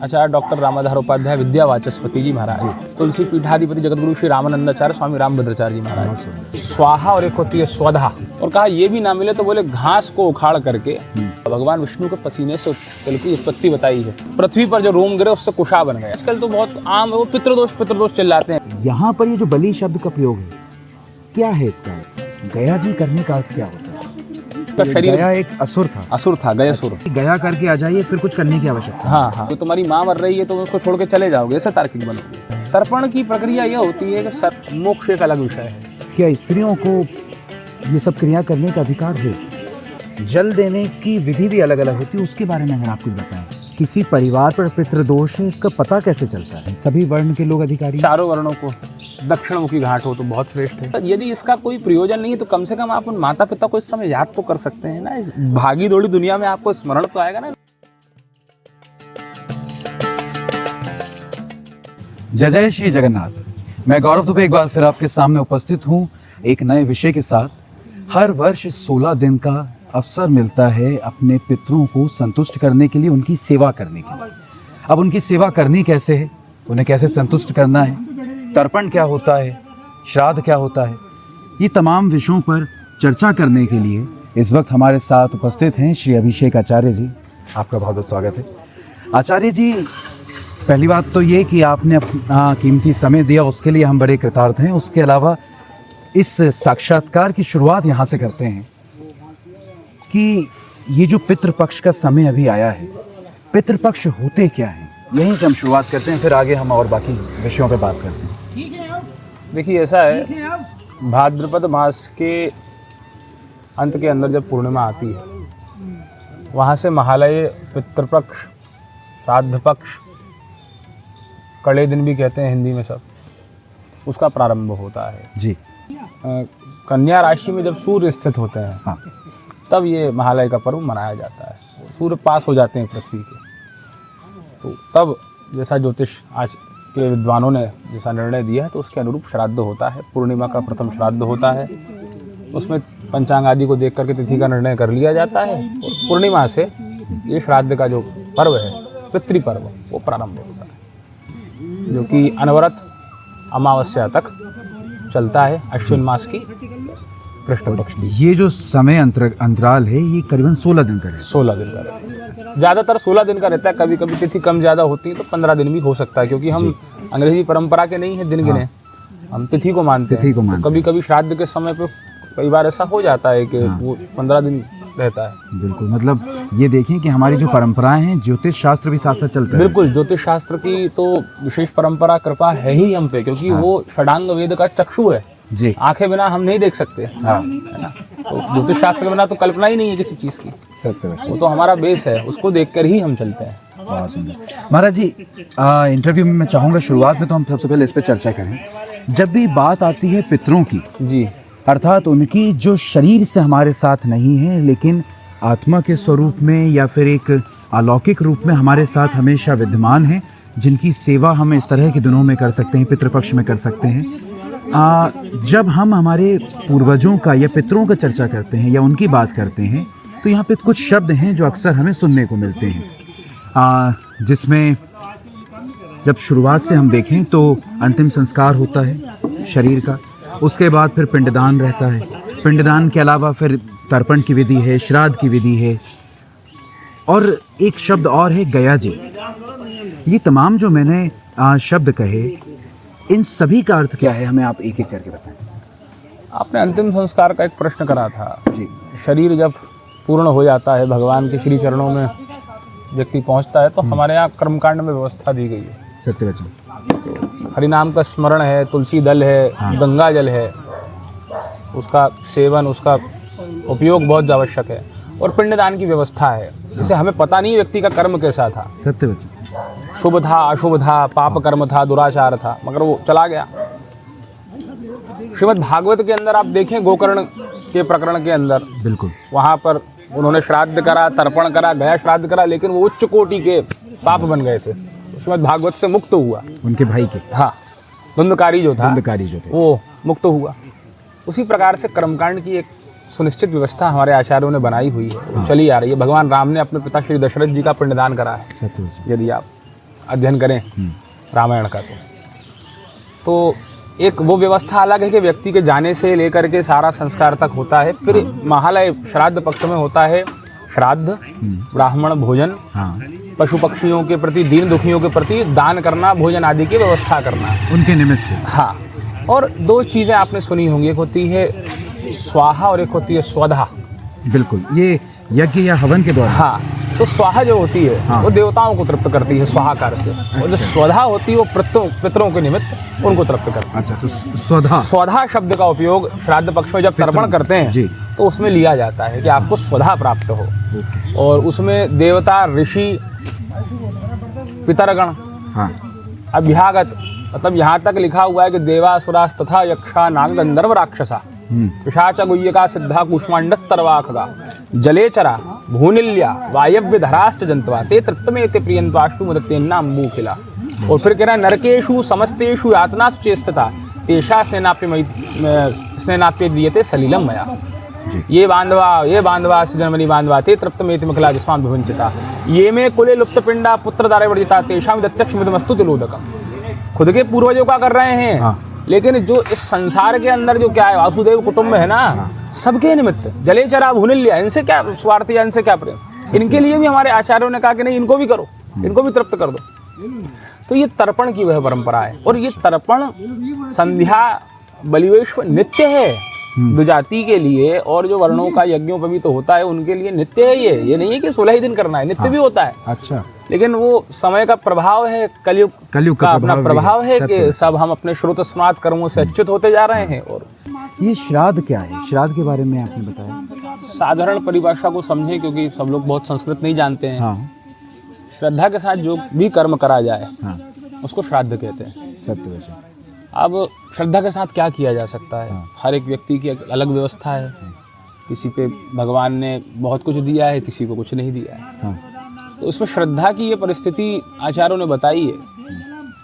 आचार्य doctor Ramadhar Upadhyay विद्या वाचस्पति जी महाराज, तुलसी पीठाधिपति जगतगुरु श्री रामानंदाचार्य स्वामी रामभद्राचार्य जी महाराज। स्वाहा और एक होती है स्वधा, और कहा ये भी ना मिले तो बोले घास को उखाड़ करके भगवान विष्णु के पसीने से तिल की उत्पत्ति बताई है। पृथ्वी पर जो रोम गिरे उससे कुशा बन गया। आजकल तो बहुत आम है, वो पितृदोष चिल्लाते हैं। यहाँ पर ये जो बलि शब्द का प्रयोग है, क्या है इसका? गया जी करने का अर्थ क्या होता है? का शरीर गया एक असुर था, गयासुर। गया करके आ जाइए, फिर कुछ करने की आवश्यकता। हाँ, तो तुम्हारी माँ मर रही है तो उसको छोड़ के चले जाओगे, ऐसा तार्किक बनोगे। तर्पण की प्रक्रिया यह होती है कि मोक्ष एक अलग विषय है। क्या स्त्रियों को ये सब क्रिया करने का अधिकार है? जल देने की विधि भी अलग अलग होती है, उसके बारे में अगर आप कुछ बताएं। किसी परिवार पर पितृदोष है, इसका पता कैसे चलता है? सभी वर्ण के लोग अधिकारी? चारों वर्णों को दक्षिणमुखी घाट हो तो बहुत श्रेष्ठ है। यदि इसका कोई प्रयोजन नहीं है तो कम से कम आप उन माता पिता को इस समय याद तो कर सकते हैं ना। इस भागी दौड़ी दुनिया में आपको स्मरण तो आएगा ना। जय जय श्री जगन्नाथ। मैं गौरव दुबे एक बार फिर आपके सामने उपस्थित हूँ एक नए विषय के साथ। हर वर्ष 16 दिन का अवसर मिलता है अपने पितरों को संतुष्ट करने के लिए, उनकी सेवा करने के लिए। अब उनकी सेवा करनी कैसे है, उन्हें कैसे संतुष्ट करना है, तर्पण क्या होता है, श्राद्ध क्या होता है, ये तमाम विषयों पर चर्चा करने के लिए इस वक्त हमारे साथ उपस्थित हैं श्री अभिषेक आचार्य जी। आपका बहुत बहुत स्वागत है आचार्य जी। पहली बात तो ये कि आपने अपना कीमती समय दिया, उसके लिए हम बड़े कृतार्थ हैं। उसके अलावा इस साक्षात्कार की शुरुआत यहाँ से करते हैं कि ये जो पितृपक्ष का समय अभी आया है, पितृपक्ष होते क्या हैं, यहीं से हम शुरुआत करते हैं, फिर आगे हम और बाकी विषयों पे बात करते हैं। देखिए ऐसा है, भाद्रपद मास के अंत के अंदर जब पूर्णिमा आती है, वहाँ से महालय, पितृपक्ष, श्राद्ध पक्ष, कड़े दिन भी कहते हैं हिंदी में सब, उसका प्रारंभ होता है जी। कन्या राशि में जब सूर्य स्थित होते हैं, हाँ, तब ये महालय का पर्व मनाया जाता है। सूर्य पास हो जाते हैं पृथ्वी के, तो तब जैसा ज्योतिष आज के विद्वानों ने जैसा निर्णय दिया है तो उसके अनुरूप श्राद्ध होता है। पूर्णिमा का प्रथम श्राद्ध होता है, उसमें पंचांग आदि को देख करके तिथि का निर्णय कर लिया जाता है, और पूर्णिमा से ये श्राद्ध का जो पर्व है, पितृपर्व, वो प्रारंभ होता है, जो कि अनवरत अमावस्या तक चलता है, अश्विन मास की कृष्ण पक्ष की। ये जो समय अंतराल है, ये करीबन 16 दिन का है। 16 दिन का रहता है, ज़्यादातर 16 दिन का रहता है। कभी कभी तिथि कम ज़्यादा होती है तो 15 दिन भी हो सकता है, क्योंकि हम अंग्रेजी परंपरा के नहीं है दिन गिने, हम तिथि को मानते हैं। तो कभी कभी श्राद्ध के समय पे कई बार ऐसा हो जाता है कि वो 15 दिन रहता है। बिल्कुल, मतलब ये देखें कि हमारी जो परंपराएं हैं, ज्योतिष शास्त्र भी साथ साथ चलता है। बिल्कुल, ज्योतिष शास्त्र की तो विशेष परंपरा कृपा है ही हम पे, क्योंकि वो षडांग वेद का चक्षु है जी। आंखें बिना हम नहीं देख सकते, हाँ, है ना। तो ज्योतिष शास्त्र के बिना तो कल्पना ही नहीं है किसी चीज़ की। सत्य, वो तो हमारा बेस है, उसको देखकर ही हम चलते हैं। महाराज जी, इंटरव्यू में मैं चाहूँगा शुरुआत में तो हम सबसे पहले इस पर चर्चा करें। जब भी बात आती है पितरों की जी, अर्थात उनकी जो शरीर से हमारे साथ नहीं है, लेकिन आत्मा के स्वरूप में या फिर एक अलौकिक रूप में हमारे साथ हमेशा विद्यमान है, जिनकी सेवा हम इस तरह के दिनों में कर सकते हैं, पितृपक्ष में कर सकते हैं। जब हम हमारे पूर्वजों का या पितरों का चर्चा करते हैं या उनकी बात करते हैं, तो यहाँ पे कुछ शब्द हैं जो अक्सर हमें सुनने को मिलते हैं, जिसमें जब शुरुआत से हम देखें तो अंतिम संस्कार होता है शरीर का, उसके बाद फिर पिंडदान रहता है। पिंडदान के अलावा फिर तर्पण की विधि है, श्राद्ध की विधि है, और एक शब्द और है गया जी। ये तमाम जो मैंने शब्द कहे, इन सभी का अर्थ क्या है, हमें आप एक एक करके बताएं। आपने अंतिम संस्कार का एक प्रश्न करा था जी। शरीर जब पूर्ण हो जाता है, भगवान के श्री चरणों में व्यक्ति पहुंचता है, तो हमारे यहाँ कर्मकांड में व्यवस्था दी गई है। सत्य वचन, तो हरिनाम का स्मरण है, तुलसी दल है, हाँ, गंगा जल है, उसका सेवन, उसका उपयोग बहुत आवश्यक है, और पिंडदान की व्यवस्था है, जिसे हमें पता नहीं व्यक्ति का कर्म कैसा था। सत्य वचन, शुभ था, अशुभ था, पाप कर्म था, दुराचार था, मगर वो चला गया। श्रीमद् भागवत के अंदर आप देखें, गोकर्ण के प्रकरण के अंदर, बिल्कुल, वहाँ पर उन्होंने श्राद्ध करा, तर्पण करा, गया श्राद्ध करा, लेकिन वो उच्च कोटि के पाप बन गए थे, श्रीमद् भागवत से मुक्त हुआ। उनके भाई के, हाँ, धुंधकारी जो था, वो मुक्त हुआ। उसी प्रकार से कर्मकांड की एक सुनिश्चित व्यवस्था हमारे आचार्यों ने बनाई हुई है, वो चली आ रही है। भगवान राम ने अपने पिता श्री दशरथ जी का पिंडदान करा है। यदि आप अध्ययन करें रामायण का तो एक वो व्यवस्था अलग है कि व्यक्ति के जाने से लेकर के सारा संस्कार तक होता है। फिर महालय श्राद्ध पक्ष में होता है श्राद्ध, ब्राह्मण भोजन, पशु पक्षियों के प्रति, दीन दुखियों के प्रति दान करना, भोजन आदि की व्यवस्था करना उनके निमित्त से। हाँ, और दो चीज़ें आपने सुनी होंगी, एक होती है स्वाहा और एक होती है स्वधा। बिल्कुल, ये यज्ञ या हवन के दौरान। हाँ, तो स्वाहा जो होती है वो देवताओं को तृप्त करती है स्वाहाकार से, और जो स्वधा होती है वो पितरों के निमित्त उनको तृप्त करती है। अच्छा, तो स्वधा शब्द का उपयोग श्राद्ध पक्ष में जब तर्पण करते हैं जी, तो उसमें लिया जाता है कि आपको स्वधा प्राप्त हो, और उसमें देवता, ऋषि, पितरगण, अभ्यागत, मतलब यहाँ तक लिखा हुआ है कि देवासुरास तथा यक्षा नाग गंधर्व राक्षसा पिशाच गुह्यका सिद्धा कूष्मांडस्तर्वाखगा जलेचरा भूनिल्या वायव्य धराश्च जंतवा ते तृप्तमेते प्रियंत्वाष्टु मुदतेन्ना अम्बूखिला। और फिर कह रहा है नरकेषु समस्तेषु यातनासु चेष्टता तेषा स्नेनाप्य दीयते सलिलम मया। ये बांधवा जन्मनि बांधवा ते तृप्तमेति मखला जिस्वाम विभंचिता ये में कुले लुप्त पिंडा पुत्र दारे वर्जिता तेषाम दत्यक्षमिदमस्तु तिलोदकम। खुद के पूर्वजों का कर रहे हैं, लेकिन जो इस संसार के अंदर जो क्या है वासुदेव कुटुंब है ना, सबके निमित्त जलेचरा भूनिल्या, इनसे क्या स्वार्थ या इनसे क्या प्रेम, इनके लिए भी हमारे आचार्यों ने कहा कि नहीं, इनको भी करो, इनको भी तृप्त कर दो। तो ये तर्पण की वह परंपरा है, और ये तर्पण संध्या बलिवेश्वर नित्य है द्विजाति के लिए, और जो वर्णों का यज्ञों पर भी तो होता है उनके लिए नित्य है। ये नहीं है कि 16 ही दिन करना है, नित्य भी होता है। अच्छा, लेकिन वो समय का प्रभाव है, कलयुग का अपना प्रभाव है कि सब हम अपने श्रुत स्नात कर्मों से अच्युत होते जा रहे हैं। और ये श्राद्ध क्या है? श्राद्ध के बारे में आपने बताया। साधारण परिभाषा को समझें, क्योंकि सब लोग बहुत संस्कृत नहीं जानते हैं। श्रद्धा के साथ जो भी कर्म करा जाए उसको श्राद्ध कहते हैं। सत्य। अब श्रद्धा के साथ क्या किया जा सकता है? हर एक व्यक्ति की अलग व्यवस्था है। किसी पे भगवान ने बहुत कुछ दिया है, किसी को कुछ नहीं दिया है। तो उसमें श्रद्धा की ये परिस्थिति आचार्यों ने बताई है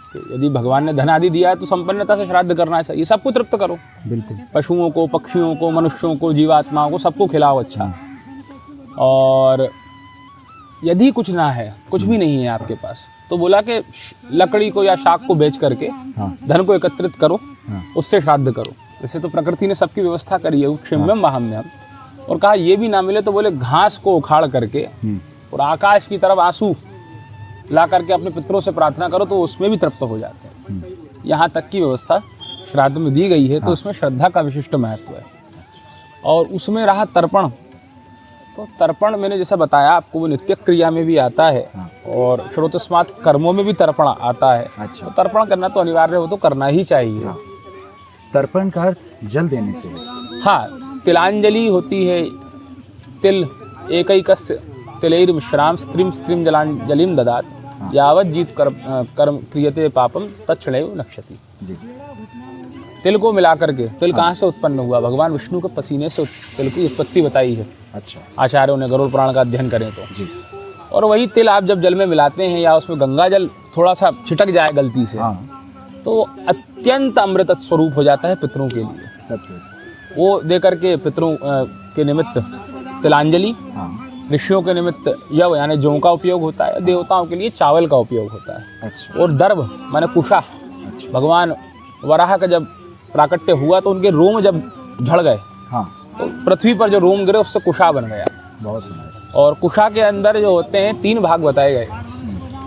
कि यदि भगवान ने धन आदि दिया है तो संपन्नता से श्राद्ध करना चाहिए, सबको तृप्त करो। बिल्कुल, पशुओं को, पक्षियों को, मनुष्यों को, जीवात्माओं को, सबको खिलाओ अच्छा। और यदि कुछ ना है, कुछ भी नहीं है आपके पास, तो बोला कि लकड़ी को या शाक को बेच करके धन को एकत्रित करो, उससे श्राद्ध करो। वैसे तो प्रकृति ने सबकी व्यवस्था करी है, क्षम्यम वाहम्यम। और कहा ये भी ना मिले तो बोले घास को उखाड़ करके और आकाश की तरफ आंसू ला करके अपने पितरों से प्रार्थना करो, तो उसमें भी तृप्त हो जाते हैं। यहाँ तक की व्यवस्था श्राद्ध में दी गई है। तो उसमें श्रद्धा का विशिष्ट महत्व है। और उसमें रहा तर्पण, तो तर्पण मैंने जैसा बताया आपको, वो नित्य क्रिया में भी आता है और श्रोतस्मात् कर्मों में भी तर्पण आता है। अच्छा। तो तर्पण करना तो अनिवार्य हो, तो करना ही चाहिए। तर्पण का अर्थ जल देने से। हाँ, तिलांजलि होती है। तिल एकैकस्य तिलैर्मिश्रां स्त्रीं स्त्रीं जलांजलिं ददात यावत जीत कर्म क्रियते पापम तत्क्षणेव नक्ष्यति। तिल को मिला करके, तिल कहाँ से उत्पन्न हुआ? भगवान विष्णु के पसीने से तिल की उत्पत्ति बताई है। अच्छा। आचार्यों ने गरुड़ पुराण का अध्ययन करें तो जी। और वही तिल आप जब जल में मिलाते हैं या उसमें गंगा जल थोड़ा सा छिटक जाए गलती से, तो अत्यंत अमृत स्वरूप हो जाता है पितरों के लिए। सत्य। वो दे करके पितरों के निमित्त तिलांजलि, ऋषियों के निमित्त यव यानी जौ का उपयोग होता है, देवताओं के लिए चावल का उपयोग होता है। अच्छा। और दर्भ माने कुशा। भगवान वराह का जब प्राकट्य हुआ तो उनके रोम जब झड़ गए, तो पृथ्वी पर जो रोम गिरे उससे कुशा बन गया। बहुत सुंदर। और कुशा के अंदर जो होते हैं 3 भाग बताए गए।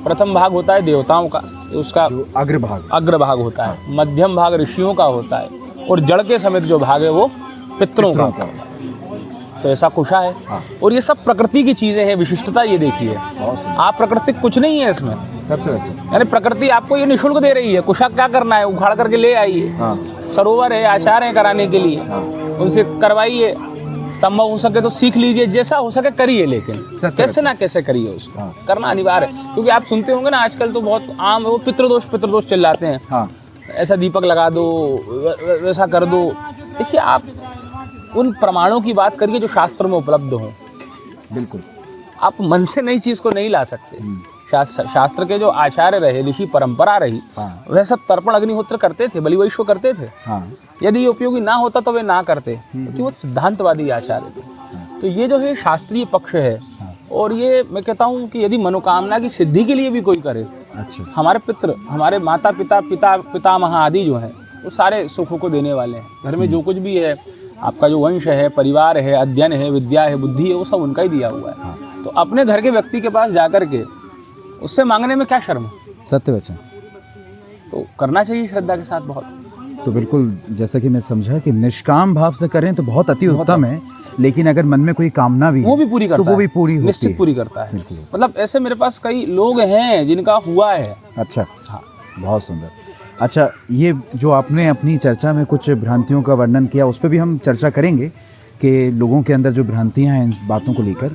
प्रथम भाग होता है देवताओं का, उसका अग्रभाग होता है। मध्यम भाग ऋषियों का होता है, और जड़ के समेत जो भाग है वो पितरों का होता है। तो ऐसा कुशा है। और ये सब प्रकृति की चीजें हैं। विशिष्टता ये देखिए, आप प्रकृति कुछ नहीं है इसमें। यानी प्रकृति आपको ये निःशुल्क दे रही है। कुशा क्या करना है? उखाड़ करके ले आइए। सरोवर है, आचार है कराने के लिए, उनसे करवाइए। संभव हो सके तो सीख लीजिए, जैसा हो सके करिए, लेकिन कैसे ना कैसे करिए, उसको करना अनिवार्य है। क्योंकि आप सुनते होंगे ना, आजकल तो बहुत आम है वो पितृदोष चिल्लाते हैं। ऐसा दीपक लगा दो, वैसा कर दो। देखिए, आप उन प्रमाणों की बात करिए जो शास्त्र में उपलब्ध हों। बिल्कुल, आप मन से नई चीज को नहीं ला सकते। शास्त्र के जो आचार्य रहे, ऋषि परंपरा रही, वह सब तर्पण अग्निहोत्र करते थे, बलिवैश्व करते थे। यदि ये उपयोगी ना होता तो वे ना करते, क्योंकि वो सिद्धांतवादी आचार्य थे। तो ये जो है शास्त्रीय पक्ष है। और ये मैं कहता हूँ कि यदि मनोकामना की सिद्धि के लिए भी कोई करे अच्छा। हमारे पितृ, हमारे माता पिता, पितामह आदि जो हैं वो सारे सुखों को देने वाले हैं। घर में जो कुछ भी है, आपका जो वंश है, परिवार है, अध्ययन है, विद्या है, बुद्धि है, वो सब उनका ही दिया हुआ है। तो अपने घर के व्यक्ति के पास जाकर के उससे मांगने में क्या शर्म है? सत्य वचन। तो करना चाहिए श्रद्धा के साथ बहुत। तो बिल्कुल जैसा कि मैं समझा कि निष्काम भाव से करें तो बहुत अति उत्तम है, लेकिन अगर मन में कोई कामना भी वो भी पूरी करता तो वो भी पूरी होती निश्चित है। पूरी करता है। बिल्कुल। मतलब ऐसे मेरे पास कई लोग हैं जिनका हुआ है। अच्छा, हाँ। बहुत सुंदर। अच्छा, ये जो आपने अपनी चर्चा में कुछ भ्रांतियों का वर्णन किया, उस पर भी हम चर्चा करेंगे कि लोगों के अंदर जो भ्रांतियां हैं इन बातों को लेकर।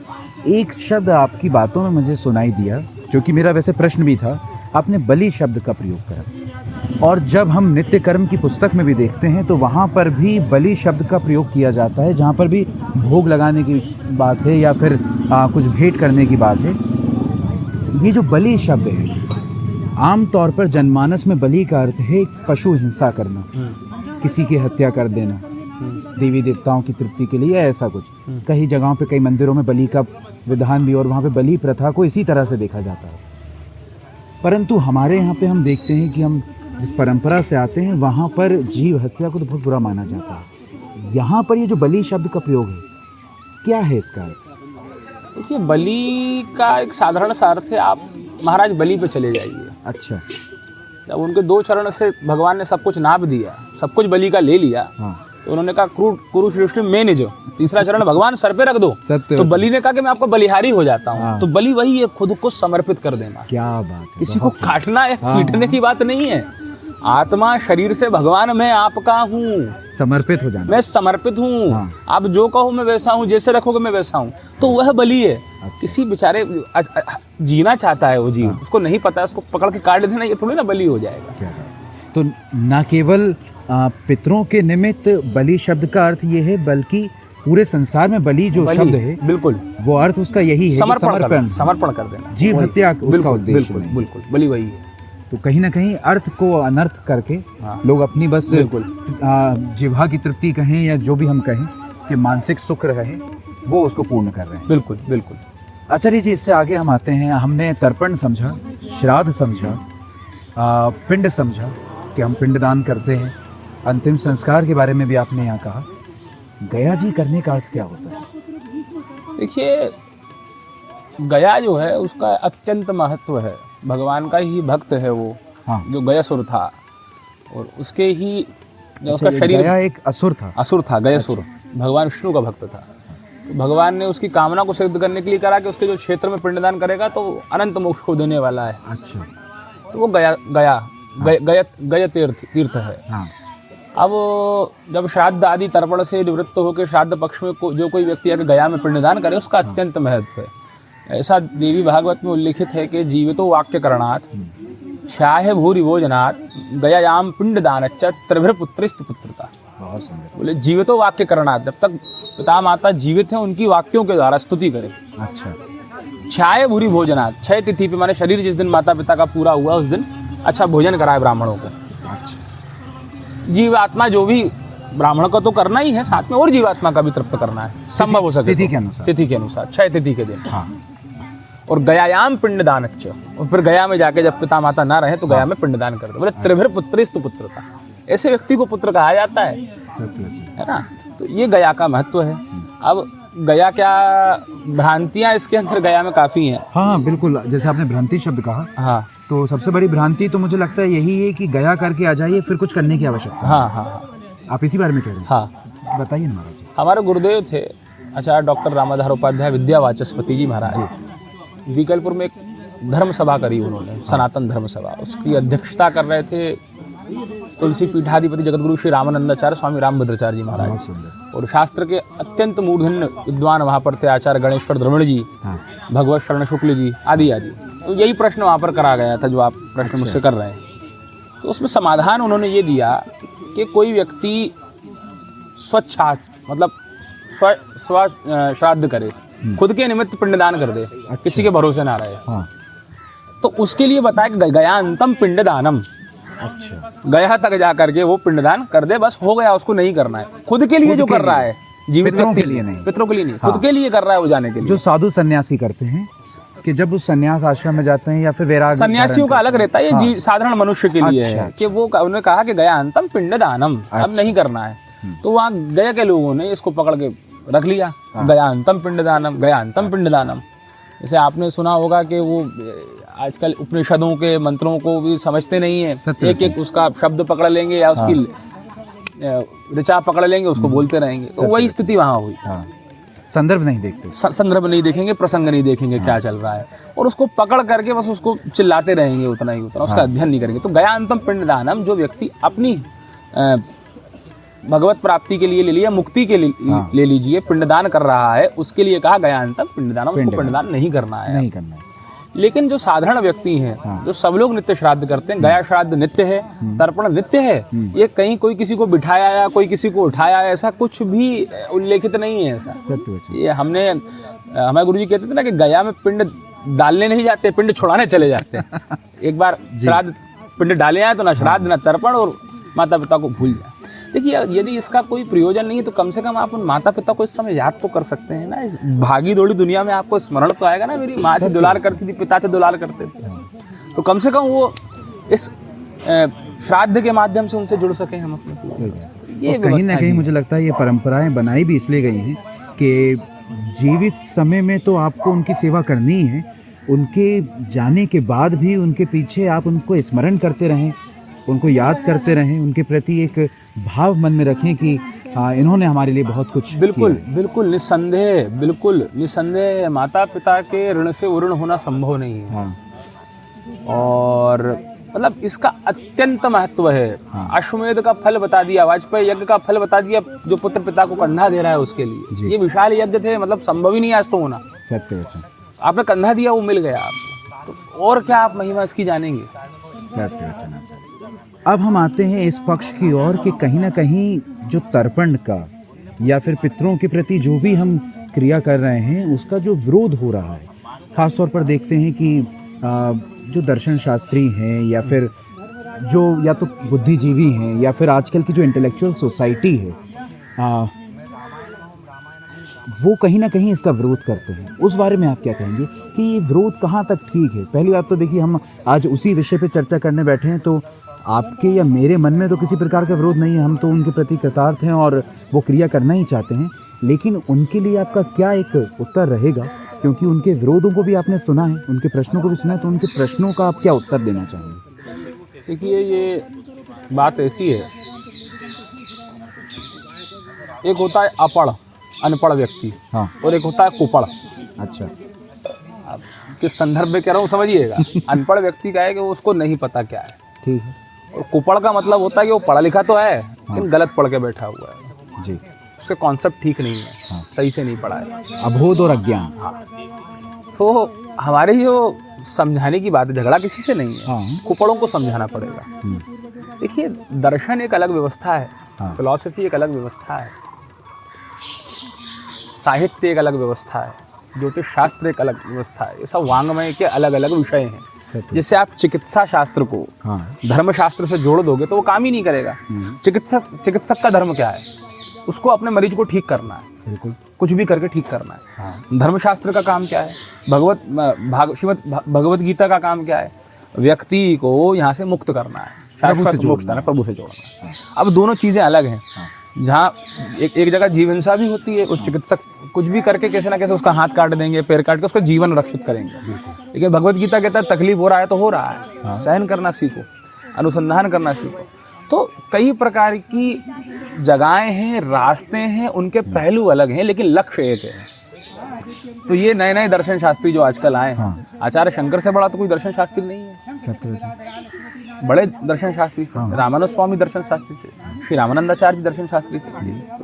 एक शब्द आपकी बातों में मुझे सुनाई दिया, जो कि मेरा वैसे प्रश्न भी था। आपने बलि शब्द का प्रयोग करा, और जब हम नित्य कर्म की पुस्तक में भी देखते हैं तो वहाँ पर भी बलि शब्द का प्रयोग किया जाता है, जहाँ पर भी भोग लगाने की बात है या फिर कुछ भेंट करने की बात है। ये जो बलि शब्द है, आम तौर पर जनमानस में बलि का अर्थ है पशु हिंसा करना, किसी की हत्या कर देना, देवी देवताओं की तृप्ति के लिए, ऐसा कुछ। कई जगहों पे, कई मंदिरों में बलि का विधान भी, और वहाँ पे बलि प्रथा को इसी तरह से देखा जाता है। परंतु हमारे यहाँ पे हम देखते हैं कि हम जिस परंपरा से आते हैं वहाँ पर जीव हत्या को तो बहुत बुरा माना जाता है। यहाँ पर ये जो बलि शब्द का प्रयोग है, क्या है इसका अर्थ? देखिए, बलि का एक साधारण सा अर्थ है, आप महाराज बलि पे चले जाइए। अच्छा। जब उनके 2 चरण से भगवान ने सब कुछ नाप दिया, सब कुछ बलि का ले लिया, हाँ। तो उन्होंने कहा कुरु सृष्टि में निज, तीसरा चरण भगवान सर पे रख दो। सत्य। तो बलि ने कहा कि मैं आपका बलिहारी हो जाता हूँ। हाँ। तो बलि वही है, खुद को समर्पित कर देना। क्या बात है, किसी को काटना या हाँ। पीटने की बात नहीं है। आत्मा शरीर से भगवान मैं आपका हूँ, समर्पित हो जाना। मैं समर्पित हूँ। हाँ। आप जो कहो मैं वैसा हूँ, जैसे रखोगे मैं वैसा हूँ। तो वह बलि है। अच्छा। किसी बेचारे जीना चाहता है वो जीव, उसको नहीं पता है, उसको पकड़ के काट देना, ये थोड़ी ना बलि हो जाएगा। क्या बात। तो न केवल पितरों के निमित्त बलि शब्द का अर्थ ये है, बल्कि पूरे संसार में बलि जो बलि, शब्द है, बिल्कुल वो अर्थ उसका यही है, समर्पण कर देना। जीव हत्या उसका उद्देश्य बिल्कुल नहीं। बिल्कुल बलि वही है। तो कहीं ना कहीं अर्थ को अनर्थ करके हाँ। लोग अपनी बस बिल्कुल। जिह्वा की तृप्ति कहें या जो भी हम कहें कि मानसिक सुख रहे, वो उसको पूर्ण कर रहे हैं। बिल्कुल बिल्कुल। आचार्य जी, इससे आगे हम आते हैं। हमने तर्पण समझा, श्राद्ध समझा, पिंड समझा कि हम पिंडदान करते हैं, अंतिम संस्कार के बारे में भी आपने यहाँ कहा। गया जी करने का अर्थ क्या होता है? देखिए, गया जो है उसका अत्यंत महत्व है। भगवान का ही भक्त है वो। हाँ। जो गयासुर था, और उसके ही जो उसका अच्छा, शरीर गया एक असुर था। असुर था, गयासुर। भगवान विष्णु का भक्त था। तो भगवान ने उसकी कामना को सिद्ध करने के लिए कहा कि उसके जो क्षेत्र में पिंडदान करेगा तो अनंत मोक्ष को देने वाला है। अच्छा। तो वो गया तीर्थ है। हाँ। अब जब श्राद्ध आदि तर्पण से निवृत्त होकर श्राद्ध पक्ष में जो कोई व्यक्ति आकर गया में पिंडदान करे, उसका अत्यंत महत्व है। ऐसा देवी भागवत में उल्लिखित है कि जीवितो वाक्य करणात् छाहे भूरि भोजनात् गयायाम पिंडदानच्च त्रिभिर्पुत्रिस्तु पुत्रता। बहुत सुंदर। बोले जीवितो वाक्य करणात्, जब तक पिता माता जीवित हैं उनकी वाक्यों के द्वारा स्तुति करें। अच्छा। छाये भूरि भोजनात्, 6 तिथि पे, माने शरीर जिस दिन माता पिता का पूरा हुआ उस दिन अच्छा भोजन कराए ब्राह्मणों को। अच्छा। जीवात्मा जो भी, ब्राह्मण का तो करना ही है, साथ में और जीवात्मा का भी तृप्त करना है, संभव हो सके तिथि के अनुसार। तिथि के अनुसार 6 तिथि के दिन। हाँ। और गयायाम पिंडदानच्च, और फिर गया में जाके जब पिता माता ना रहे तो गया में पिंडदान कर दो। बोले त्रिभिर पुत्रिस्तु पुत्रता, ऐसे व्यक्ति को पुत्र कहा जाता है, है ना। तो ये गया का महत्व है। अब गया क्या भ्रांतियां इसके अंदर गया में काफ़ी हैं। हाँ बिल्कुल, जैसे आपने भ्रांति शब्द कहा, हाँ तो सबसे बड़ी भ्रांति तो मुझे लगता है यही है कि गया करके आ जाइए, फिर कुछ करने की आवश्यकता। हाँ हाँ आप इसी बारे में कह रहे हैं? हाँ। बताइए ना महाराज जी। हमारे गुरुदेव थे आचार्य डॉक्टर रामाधार उपाध्याय विद्यावाचस्पति जी महाराज। बीकलपुर में एक धर्म सभा करी उन्होंने, सनातन धर्म सभा। उसकी अध्यक्षता कर रहे थे तुलसी पीठाधिपति जगतगुरु श्री रामानंदाचार्य स्वामी रामभद्राचार्य जी महाराज। और शास्त्र के अत्यंत मूर्धन्य विद्वान वहाँ पर थे, आचार्य गणेश्वर द्रविड़ जी, भगवत शरण शुक्ल जी आदि आदि। तो यही प्रश्न वहाँ पर करा गया था जो आप प्रश्न मुझसे कर रहे हैं। तो उसमें समाधान उन्होंने ये दिया कि कोई व्यक्ति स्वच्छाच मतलब स्व श्राद्ध करे, खुद के निमित्त पिंडदान कर दे, किसी के भरोसे ना रहे, तो उसके लिए बताया कि गयान्तम पिंडदानम। अच्छा। गया तक जा करके वो पिंडदान कर दे, बस हो गया, उसको नहीं करना है। खुद के लिए जो कर रहा है, जीवित पितरों व्यक्ति के लिए नहीं, पितरों के लिए नहीं, खुद के लिए कर रहा है वो जाने के लिए। जो साधु सन्यासी करते हैं, कि जब उस संन्यास आश्रम में जाते हैं या फिर वैराग सन्यासियों का अलग रहता है, ये साधारण मनुष्य के लिए है कि वो उन्होंने कहा कि गया अंतम पिंड दानम, अब नहीं करना है। तो वहाँ गया के लोगों ने इसको पकड़ के रख लिया, गया अंतम पिंड दानम, गया अंतम पिंड दानम। जैसे आपने सुना होगा कि वो आजकल उपनिषदों के मंत्रों को भी समझते नहीं है, एक एक उसका शब्द पकड़ लेंगे या उसकी ऋचा पकड़ लेंगे, उसको बोलते रहेंगे। तो वही स्थिति वहाँ हुई। संदर्भ नहीं देखते, संदर्भ नहीं देखेंगे, प्रसंग नहीं देखेंगे क्या चल रहा है, और उसको पकड़ करके बस उसको चिल्लाते रहेंगे उतना ही उतना, उसका अध्ययन नहीं करेंगे। तो गया अंतम पिंडदानम, जो व्यक्ति अपनी भगवत प्राप्ति के लिए ले लिया, मुक्ति के लिए ले लीजिए, पिंडदान कर रहा है, उसके लिए कहा गया अंतम पिंडदानम, उसको पिंडदान नहीं करना है, नहीं करना है। लेकिन जो साधारण व्यक्ति हैं, जो सब लोग नित्य श्राद्ध करते हैं, गया श्राद्ध नित्य है, तर्पण नित्य है, ये कहीं कोई किसी को बिठाया या कोई किसी को उठाया ऐसा कुछ भी उल्लेखित नहीं है ऐसा। ये हमारे गुरुजी कहते थे ना कि गया में पिंड डालने नहीं जाते, पिंड छुड़ाने चले जाते हैं। एक बार श्राद्ध पिंड डाले आए तो ना श्राद्ध ना तर्पण, और माता पिता को भूल जाए। देखिए, यदि इसका कोई प्रयोजन नहीं है तो कम से कम आप उन माता पिता को इस समय याद तो कर सकते हैं ना। इस भागी दौड़ी दुनिया में आपको स्मरण तो आएगा ना, मेरी माँ से दुलार करती थी, पिता से दुलार करते थे, तो कम से कम वो इस श्राद्ध के माध्यम से उनसे जुड़ सके हम अपने। ये कहीं ना कहीं मुझे लगता है ये परंपराएं बनाई भी इसलिए गई हैं कि जीवित समय में तो आपको उनकी सेवा करनी है, उनके जाने के बाद भी उनके पीछे आप उनको स्मरण करते रहें, उनको याद करते रहें, उनके प्रति एक भाव मन में रखें कि इन्होंने हमारे लिए बहुत कुछ बिल्कुल किया। बिल्कुल निस्संदेह, बिल्कुल निस्संदेह माता पिता के ऋण से उऋण होना संभव नहीं है। और मतलब इसका अत्यंत महत्व है। अश्वमेध का फल बता दिया, वाजपेयी यज्ञ का फल बता दिया, जो पुत्र पिता को कंधा दे रहा है उसके लिए। ये विशाल यज्ञ थे, मतलब संभव ही नहीं आज तो होना। सत्य वचन, आपने कंधा दिया, वो मिल गया आपको, तो और क्या आप महिमा इसकी जानेंगे। सत्य वचन। अब हम आते हैं इस पक्ष की ओर कि कहीं ना कहीं जो तर्पण का या फिर पितरों के प्रति जो भी हम क्रिया कर रहे हैं उसका जो विरोध हो रहा है, खासतौर पर देखते हैं कि जो दर्शन शास्त्री हैं या फिर जो या तो बुद्धिजीवी हैं या फिर आजकल की जो इंटेलेक्चुअल सोसाइटी है, वो कहीं ना कहीं इसका विरोध करते हैं। उस बारे में आप क्या कहेंगे कि ये विरोध कहाँ तक ठीक है? पहली बात तो देखिए, हम आज उसी विषय पे चर्चा करने बैठे हैं, तो आपके या मेरे मन में तो किसी प्रकार का विरोध नहीं है, हम तो उनके प्रति कृतार्थ हैं और वो क्रिया करना ही चाहते हैं। लेकिन उनके लिए आपका क्या एक उत्तर रहेगा, क्योंकि उनके विरोधों को भी आपने सुना है, उनके प्रश्नों को भी सुना है, तो उनके प्रश्नों का आप क्या उत्तर देना चाहेंगे? देखिए, ये बात ऐसी है, एक होता है अपढ़ अनपढ़ व्यक्ति, और एक होता है कुपढ़। अच्छा, किस संदर्भ में कह रहा हूँ समझिएगा। अनपढ़ व्यक्ति का है कि उसको नहीं पता क्या है, ठीक है, और कुपढ़ का मतलब होता है कि वो पढ़ा लिखा तो है लेकिन गलत पढ़ के बैठा हुआ है जी, उसके कॉन्सेप्ट ठीक नहीं है, सही से नहीं पढ़ा है, अबोध और अज्ञान। तो हमारे जो समझाने की बात है, झगड़ा किसी से नहीं है, कुपड़ों को समझाना पड़ेगा। देखिए, दर्शन एक अलग व्यवस्था है, फिलॉसफी एक अलग व्यवस्था है, साहित्य एक अलग व्यवस्था है, ज्योतिष शास्त्र एक अलग व्यवस्था है। ये सब वांग्मय के अलग अलग विषय हैं। जैसे आप चिकित्सा शास्त्र को धर्म शास्त्र से जोड़ दोगे तो वो काम ही नहीं करेगा। चिकित्सक का धर्म क्या है? उसको अपने मरीज को ठीक करना है, बिल्कुल कुछ भी करके ठीक करना है। धर्मशास्त्र का काम क्या है? भगवत गीता का काम क्या है? व्यक्ति को यहाँ से मुक्त करना है, शाश्वत मोक्ष देना, प्रभु से जोड़ना है। अब दोनों चीज़ें अलग हैं। जहाँ एक जगह जीव हिंसा भी होती है, वो चिकित्सक कुछ भी करके कैसे ना कैसे उसका हाथ काट देंगे, पैर काट के उसका जीवन रक्षित करेंगे। लेकिन भगवत गीता कहता है तकलीफ हो रहा है तो हो रहा है, सहन करना सीखो, अनुसंधान करना सीखो। तो कई प्रकार की जगहें हैं, रास्ते हैं, उनके पहलू अलग हैं, लेकिन लक्ष्य एक है। तो ये नए नए दर्शन शास्त्री जो आजकल आए हैं, आचार्य शंकर से बड़ा तो कोई दर्शन शास्त्री नहीं है। बड़े दर्शन शास्त्री थे, रामानंद स्वामी दर्शन शास्त्री थे, श्री रामानंदाचार्य दर्शन शास्त्री थे।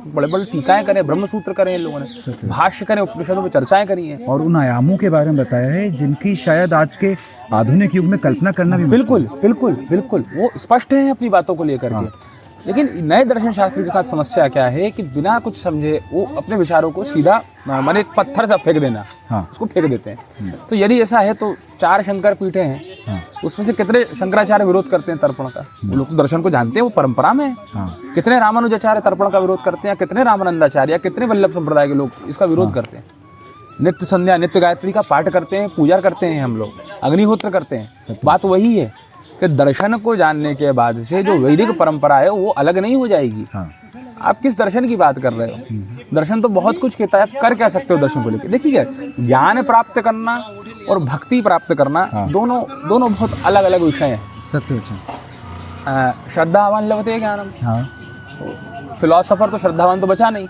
बड़े बड़े टीकाएं करें, ब्रह्मसूत्र करें, इन लोगों ने भाष्य करें, उपनिषदों में चर्चाएं करी हैं, और उन आयामों के बारे में बताया है जिनकी शायद आज के आधुनिक युग में कल्पना करना भी बिल्कुल बिल्कुल बिल्कुल वो स्पष्ट है अपनी बातों को लेकर के। लेकिन नए दर्शन शास्त्री के साथ समस्या क्या है कि बिना कुछ समझे वो अपने विचारों को सीधा माने एक पत्थर सा फेंक देना, उसको फेंक देते हैं। तो यदि ऐसा है तो 4 शंकर पीठे हैं, उसमें से कितने शंकराचार्य विरोध करते हैं तर्पण का? वो लोग तो दर्शन को जानते हैं, वो परंपरा में है। कितने रामानुजाचार्य तर्पण का विरोध करते हैं, कितने रामानंदाचार्य, कितने वल्लभ संप्रदाय के लोग इसका विरोध करते हैं। नित्य संध्या नित्य गायत्री का पाठ करते हैं, पूजा करते हैं, हम लोग अग्निहोत्र करते हैं। बात वही है कि दर्शन को जानने के बाद से जो वैदिक परंपरा है वो अलग नहीं हो जाएगी। आप किस दर्शन की बात कर रहे हो? दर्शन तो बहुत कुछ कहता है, आप कर क्या सकते हो दर्शन को लेकर? देखिए, ज्ञान प्राप्त करना और भक्ति प्राप्त करना दोनों बहुत अलग अलग विषय हैं। सत्य वचन। श्रद्धावान लभते ज्ञानम। तो फिलोसोफर तो श्रद्धावान तो बचा नहीं।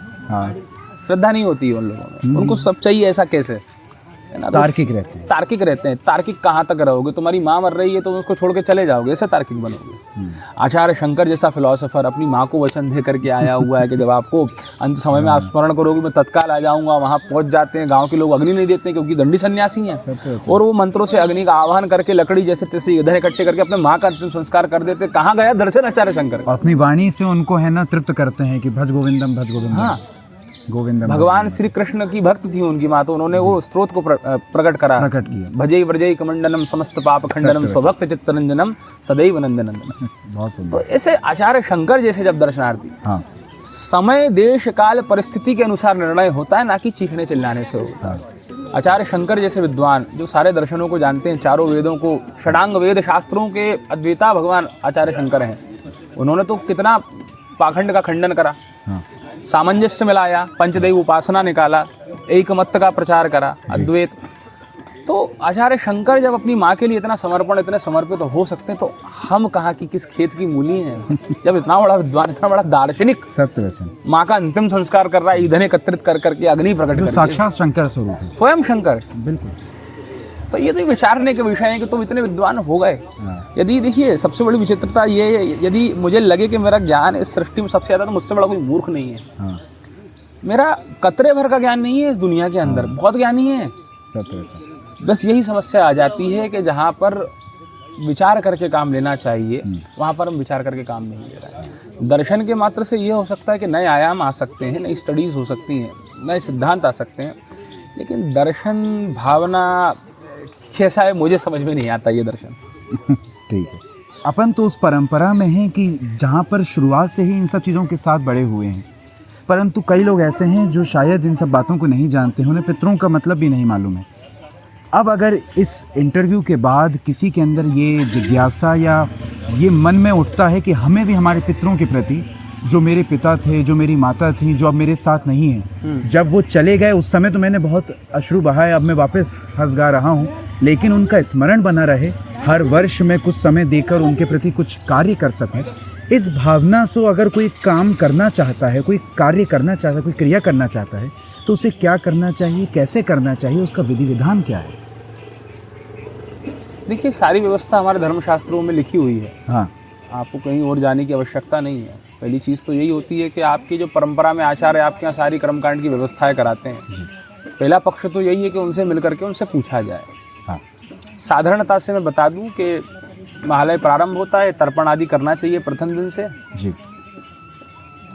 श्रद्धा नहीं होती है उन लोगों में, उनको सब चाहिए। ऐसा कैसे है ना? तार्किक रहते हैं। तार्किक रहते हैं। तार्किक कहाँ तक रहोगे? तुम्हारी माँ मर रही है तो उसको छोड़ के चले जाओगे, ऐसे तार्किक बनोगे। आचार्य शंकर जैसा फिलोसोफर अपनी माँ को वचन दे करके आया हुआ है कि जब आपको अंत समय में आप स्मरण करोगे मैं तत्काल आ जाऊंगा। वहाँ पहुँच जाते हैं, गाँव के लोग अग्नि नहीं देते हैं क्योंकि दंडी सन्यासी हैं, और वो मंत्रों से अग्नि का आह्वान करके लकड़ी जैसे तैसे ईंधन इकट्ठे करके अपने माँ का अंतिम संस्कार कर देते। कहाँ गया दर्शन आचार्य शंकर? अपनी वाणी से उनको है ना तृप्त करते हैं कि भज गोविंदम भज गोविंदम। हाँ, गोविंदम। भगवान श्री कृष्ण की भक्त थी उनकी माँ, तो उन्होंने वो स्त्रोत को प्रकट किया। भजई व्रजई कमंडनम समस्त पाप खंडनम स्वभक्त चित्तरंजनम सदैव नंदनंदनम। बहुत सुंदर। तो ऐसे आचार्य शंकर जैसे जब दर्शनार्थी, समय देश काल परिस्थिति के अनुसार निर्णय होता है, ना कि चीखने चिल्लाने से होता है। आचार्य शंकर जैसे विद्वान जो सारे दर्शनों को जानते हैं, चारों वेदों को, षडांग वेद शास्त्रों के अद्वैता भगवान आचार्य शंकर हैं। उन्होंने तो कितना पाखंड का खंडन करा, सामंजस्य मिलाया, पंचदेव उपासना निकाला, एक मत का प्रचार करा, अद्वैत। तो आचार्य शंकर जब अपनी माँ के लिए इतना समर्पण, इतने समर्पित तो हो सकते हैं, तो हम कहाँ की किस खेत की मूली हैं? जब इतना बड़ा विद्वान, इतना बड़ा दार्शनिक सत्य वचन माँ का अंतिम संस्कार कर रहा है, ईंधन एकत्रित कर करके, अग्नि प्रकट करके, साक्षात शंकर स्वरूप, स्वयं शंकर। बिल्कुल। तो ये तो विचारने के विषय है कि तुम इतने विद्वान हो गए। यदि देखिए, सबसे बड़ी विचित्रता ये है, यदि मुझे लगे कि मेरा ज्ञान इस सृष्टि में सबसे ज़्यादा, तो मुझसे बड़ा कोई मूर्ख नहीं है। मेरा कतरे भर का ज्ञान नहीं है इस दुनिया के अंदर, बहुत ज्ञानी है। बस यही समस्या आ जाती है कि जहाँ पर विचार करके काम लेना चाहिए वहाँ पर हम विचार करके काम नहीं ले रहे हैं। दर्शन के मात्र से ये हो सकता है कि नए आयाम आ सकते हैं, नई स्टडीज़ हो सकती हैं, नए सिद्धांत आ सकते हैं, लेकिन दर्शन भावना कैसा है मुझे समझ में नहीं आता ये दर्शन। ठीक है, अपन तो उस परंपरा में हैं कि जहाँ पर शुरुआत से ही इन सब चीज़ों के साथ बड़े हुए हैं, परंतु कई लोग ऐसे हैं जो शायद इन सब बातों को नहीं जानते हैं, उन्हें पितरों का मतलब भी नहीं मालूम है। अब अगर इस इंटरव्यू के बाद किसी के अंदर ये जिज्ञासा या ये मन में उठता है कि हमें भी हमारे पितरों के प्रति, जो मेरे पिता थे, जो मेरी माता थी, जो अब मेरे साथ नहीं हैं, जब वो चले गए उस समय तो मैंने बहुत अश्रु बहाए, अब मैं वापस हंस गा रहा हूँ, लेकिन उनका स्मरण बना रहे, हर वर्ष में कुछ समय देकर उनके प्रति कुछ कार्य कर सकूँ, इस भावना से अगर कोई काम करना चाहता है, कोई कार्य करना चाहता है, कोई क्रिया करना चाहता है, तो उसे क्या करना चाहिए, कैसे करना चाहिए, उसका विधि विधान क्या है? देखिए, सारी व्यवस्था हमारे धर्मशास्त्रों में लिखी हुई है। हाँ, आपको कहीं और जाने की आवश्यकता नहीं है। पहली चीज़ तो यही होती है कि आपकी जो परंपरा में आचार्य आपके यहाँ सारी कर्मकांड की व्यवस्थाएं कराते हैं। पहला पक्ष तो यही है कि उनसे मिल करके उनसे पूछा जाए। हाँ। साधारणता से मैं बता दूं कि महालय प्रारंभ होता है, तर्पण आदि करना चाहिए प्रथम दिन से। जी।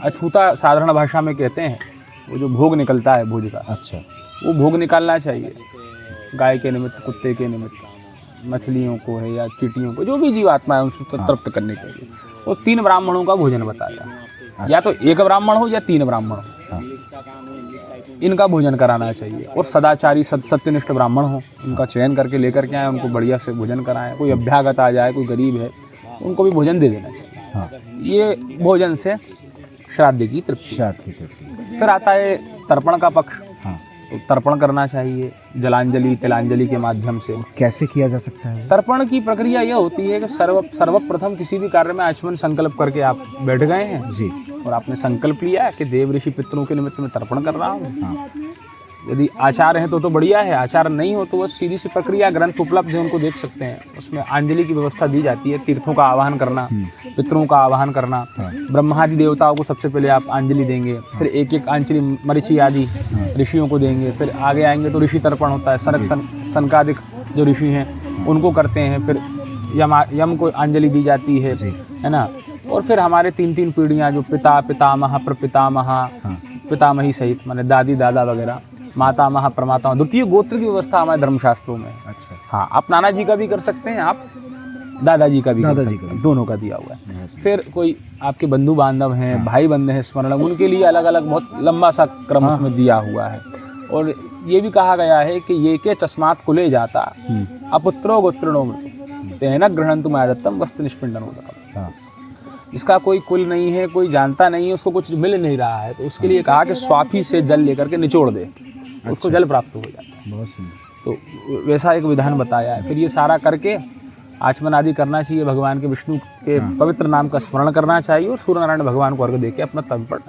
अछूता साधारण भाषा में कहते हैं, वो जो भोग निकलता है भोज का, अच्छा, वो भोग निकालना चाहिए। गाय के निमित्त, कुत्ते के निमित्त, मछलियों को है या चींटियों को, जो भी जीवात्मा है उनको तृप्त करने के लिए वो 3 ब्राह्मणों का भोजन बताया। या तो 1 ब्राह्मण हो या 3 ब्राह्मण हो, इनका भोजन कराना चाहिए। और सदाचारी सत्यनिष्ठ ब्राह्मण हो, उनका चयन करके लेकर के आए, उनको बढ़िया से भोजन कराएं। कोई अभ्यागत आ जाए, कोई गरीब है, उनको भी भोजन दे देना चाहिए। ये भोजन से श्राद्ध की तृप्ति। फिर आता है तर्पण का पक्ष। तो तर्पण करना चाहिए जलांजलि तिलांजलि के माध्यम से। कैसे किया जा सकता है? तर्पण की प्रक्रिया यह होती है कि सर्वप्रथम किसी भी कार्य में आचमन संकल्प करके आप बैठ गए हैं जी, और आपने संकल्प लिया कि देव ऋषि पितरों के निमित्त में तर्पण कर रहा हूँ। यदि आचार हैं तो बढ़िया है, आचार नहीं हो तो बस सीधी सी प्रक्रिया, ग्रंथ उपलब्ध है उनको देख सकते हैं। उसमें अंजलि की व्यवस्था दी जाती है, तीर्थों का आवाहन करना, पितरों का आवाहन करना। ब्रह्मादि देवताओं को सबसे पहले आप अंजलि देंगे, फिर एक एक अंजलि मरीचि आदि ऋषियों को देंगे। फिर आगे आएंगे तो ऋषि तर्पण होता है, सनकादिक जो ऋषि हैं उनको करते हैं। फिर यम को अंजलि दी जाती है ना। और फिर हमारे 3 पीढ़ियाँ जो पिता पितामह प्रपितामह पितामही सहित माने दादी दादा वगैरह, माता महा प्रमाता, द्वितीय गोत्र की व्यवस्था हमारे धर्मशास्त्रों में है। अच्छा। हाँ, आप नाना जी का भी कर सकते हैं, आप दादाजी का भी कर सकते हैं, दोनों का दिया हुआ है। फिर कोई आपके बंधु बांधव हैं, भाई बंधु हैं स्मरण, उनके लिए अलग अलग बहुत लंबा सा क्रम उसमें दिया हुआ है। और ये भी कहा गया है कि ये के चस्मात कुले जाता अपुत्रो गोत्रणो मृतो तेन ग्रहणन्तु मायदत्तम वस्तु निष्पिंडनोदकम। हाँ जिसका कोई कुल नहीं है, कोई जानता नहीं है, उसको कुछ मिल नहीं रहा है, तो उसके लिए कहा कि स्वाफी से जल लेकर के निचोड़ दे, उसको जल प्राप्त हो जाता है। बहुत सुंदर। तो वैसा एक विधान बताया है। फिर ये सारा करके आचमन आदि करना चाहिए, भगवान के विष्णु के पवित्र नाम का स्मरण करना चाहिए और सूर्य नारायण भगवान को अर्घ देके अपना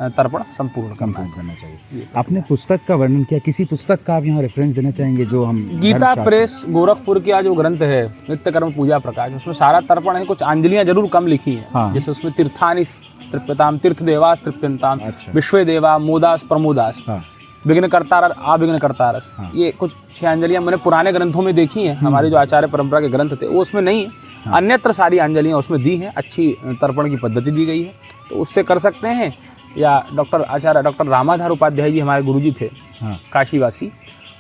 तर्पण संपूर्ण करना चाहिए। आपने पुस्तक का वर्णन किया, किसी पुस्तक का आप यहाँ रेफरेंस देना चाहेंगे जो हम? गीता प्रेस गोरखपुर का जो ग्रंथ है नित्य कर्म पूजा प्रकाश, उसमें सारा तर्पण है, कुछ अंजलियां जरूर कम लिखी हैं। हाँ। जैसे उसमें तीर्थानि तृप्यताम, तीर्थ देवास तृप्यंताम, अच्छा। विश्व देवा मोदास प्रमोदास, हाँ। विघ्न करता अविघ्न करता रस। ये कुछ 6 अंजलियां मैंने पुराने ग्रंथों में देखी हैं, हमारे जो आचार्य परंपरा के ग्रंथ थे वो उसमें नहीं है। अन्यत्र सारी अंजलियां उसमें दी हैं, अच्छी तर्पण की पद्धति दी गई है, तो उससे कर सकते हैं। या आचार्य डॉक्टर रामाधार उपाध्याय जी हमारे गुरुजी थे, हाँ। काशीवासी,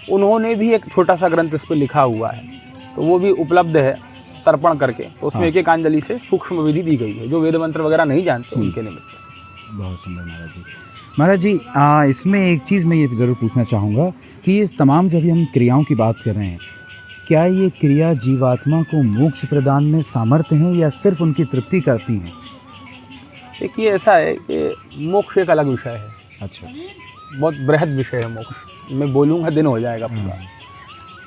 उन्होंने भी एक छोटा सा ग्रंथ इस पर लिखा हुआ है, तो वो भी उपलब्ध है तर्पण करके। तो उसमें एक एक अंजलि से सूक्ष्म विधि दी गई है, जो वेद मंत्र वगैरह नहीं जानते उनके निमित्त। बहुत सुंदर महाराज जी। महाराज जी इसमें एक चीज़ मैं ये ज़रूर पूछना चाहूँगा कि ये तमाम जो अभी हम क्रियाओं की बात कर रहे हैं, क्या ये क्रिया जीवात्मा को मोक्ष प्रदान में सामर्थ्य है या सिर्फ उनकी तृप्ति करती हैं? देखिए ऐसा है कि मोक्ष एक अलग विषय है। अच्छा। बहुत बृहद विषय है मोक्ष, मैं बोलूँगा दिन हो जाएगा पूरा।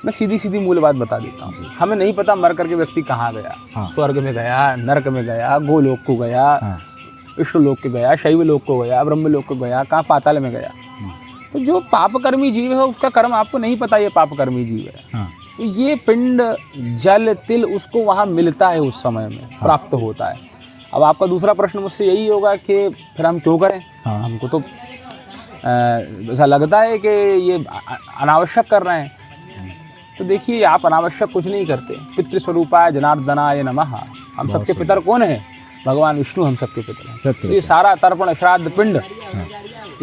मैं सीधी सीधी मूल बात बता देता हूँ। हमें नहीं पता मर करके व्यक्ति कहाँ गया, स्वर्ग में गया, नरक में गया, गोलोक को गया, विष्णु लोक के गया, शैव लोक को गया, ब्रह्म लोक को गया, कहाँ पाताल में गया। तो जो पापकर्मी जीव है उसका कर्म आपको नहीं पता, ये पापकर्मी जीव है। तो ये पिंड जल तिल उसको वहाँ मिलता है, उस समय में प्राप्त होता है। अब आपका दूसरा प्रश्न मुझसे यही होगा कि फिर हम क्यों करें? हमको तो ऐसा लगता है कि ये अनावश्यक कर रहे हैं। तो देखिए आप अनावश्यक कुछ नहीं करते। पितृस्वरूपाय जनार्दनाय नमः। हम सबके पितर कौन है? भगवान विष्णु हम सबके पितर हैं। तो ये सारा तर्पण श्राद्ध पिंड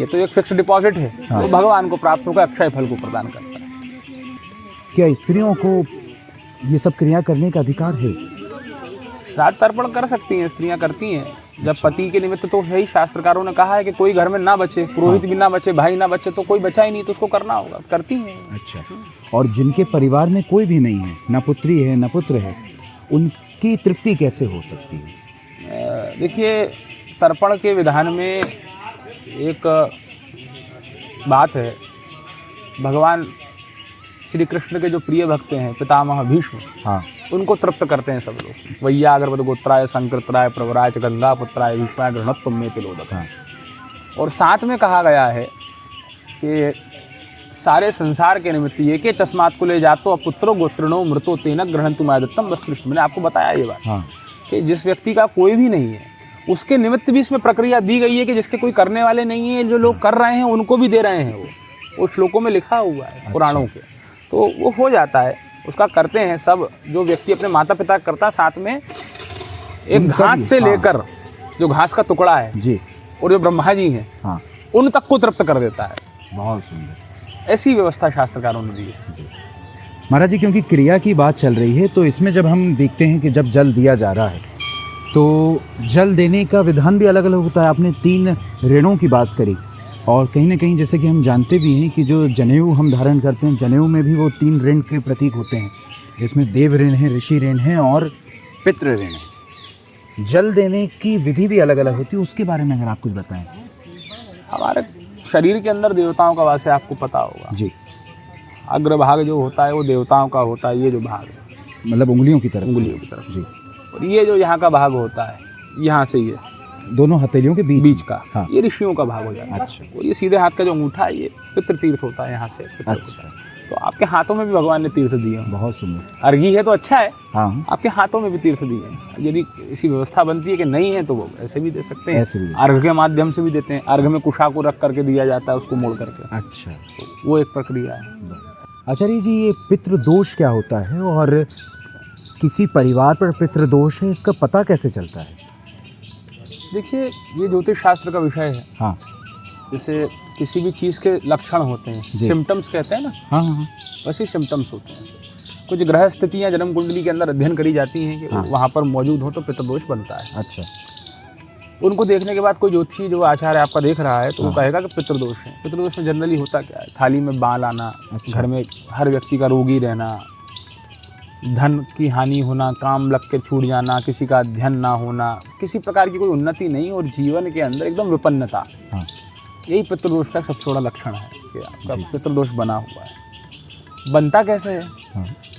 ये तो एक फिक्स डिपॉजिट है, वो भगवान को प्राप्त होकर अक्षय फल को प्रदान करता है। क्या स्त्रियों को ये सब क्रिया करने का अधिकार है? श्राद्ध तर्पण कर सकती हैं, स्त्रियां करती हैं जब पति के निमित्त। तो यही शास्त्रकारों ने कहा है कि कोई घर में ना बचे, पुरोहित भी ना बचे, भाई ना बचे, तो कोई बचा ही नहीं, तो उसको करना होगा, करती हैं। अच्छा। और जिनके परिवार में कोई भी नहीं है, ना पुत्री है ना पुत्र है, उनकी तृप्ति कैसे हो सकती है? देखिए तर्पण के विधान में एक बात है, भगवान श्री कृष्ण के जो प्रिय भक्त हैं पितामह भीष्म, हाँ, उनको तृप्त करते हैं सब लोग। वैयाग्रवद गोत्राय संकृत्राय प्रवराय च गंगा पुत्राय भीष्माय गृहणत्वं मे तिलोदक। और साथ में कहा गया है कि सारे संसार के निमित्त ये के चस्मात को ले जातो पुत्रो गोत्रणो मृतो तेन ग्रहणन्तु मायदत्तम वस्तुष्ट। मैंने आपको बताया ये बात, हाँ, कि जिस व्यक्ति का कोई भी नहीं है उसके निमित्त भी इसमें प्रक्रिया दी गई है कि जिसके कोई करने वाले नहीं है, जो लोग कर रहे हैं उनको भी दे रहे हैं। वो श्लोकों में लिखा हुआ है पुराणों के, तो वो हो जाता है। उसका करते हैं सब, जो व्यक्ति अपने माता पिता करता, साथ में एक घास से लेकर जो घास का टुकड़ा है जी, और जो ब्रह्मा जी हैं, हाँ, उन तक को तृप्त कर देता है। बहुत सुंदर। ऐसी व्यवस्था शास्त्रकारों ने दी है जी। महाराज जी, क्योंकि क्रिया की बात चल रही है, तो इसमें जब हम देखते हैं कि जब जल दिया जा रहा है तो जल देने का विधान भी अलग अलग होता है। आपने 3 ऋणों की बात करी, और कहीं ना कहीं जैसे कि हम जानते भी हैं कि जो जनेऊ हम धारण करते हैं, जनेऊ में भी वो 3 ऋण के प्रतीक होते हैं, जिसमें देव ऋण है, ऋषि ऋण है और पितृ ऋण है। जल देने की विधि भी अलग अलग होती है, उसके बारे में अगर आप कुछ बताएं। हमारे शरीर के अंदर देवताओं का वास है, आपको पता होगा जी। अग्रभाग जो होता है वो देवताओं का होता है, ये जो भाग है मतलब उंगलियों की तरफ, उंगलियों की तरफ जी। और ये जो यहाँ का भाग होता है, यहाँ से ये दोनों हथेलियों के बीच का, हाँ, ये ऋषियों का भाग हो जाता है। अच्छा। और ये सीधे हाथ का जो अंगूठा है ये पितृ तीर्थ होता है, यहाँ से पितृ अच्छा। होता है। तो आपके हाथों में भी भगवान ने तीर्थ दिए हैं। बहुत सुंदर। अर्घी है तो अच्छा है, हाँ, आपके हाथों में भी तीर्थ दिए हैं। यदि ऐसी व्यवस्था बनती है कि नहीं है तो वो ऐसे भी दे सकते हैं, ऐसे भी। अर्घ के माध्यम से भी देते हैं। अर्घ में कुशा को रख करके दिया जाता है, उसको मोड़ करके। अच्छा, तो वो एक प्रक्रिया है। आचार्य जी, ये पितृदोष क्या होता है और किसी परिवार पर पितृदोष है, इसका पता कैसे चलता है? देखिए ये ज्योतिष शास्त्र का विषय है। हाँ, जैसे किसी भी चीज़ के लक्षण होते हैं, सिम्टम्स कहते हैं ना, हाँ, हाँ, वैसे सिम्टम्स होते हैं। कुछ ग्रह स्थितियाँ जन्म कुंडली के अंदर अध्ययन करी जाती हैं कि वहाँ पर मौजूद हो तो पितृदोष बनता है। अच्छा। उनको देखने के बाद कोई ज्योतिषी जो आचार्य आपका देख रहा है तो वो कहेगा कि पितृदोष है। पितृदोष में जनरली होता क्या है, थाली में बाल आना, घर में हर व्यक्ति का रोगी रहना, धन की हानि होना, काम लग के छूट जाना, किसी का अध्ययन ना होना, किसी प्रकार की कोई उन्नति नहीं और जीवन के अंदर एकदम विपन्नता। यही पितृदोष का सबसे बड़ा लक्षण है कि आपका पितृदोष बना हुआ है। बनता कैसे है?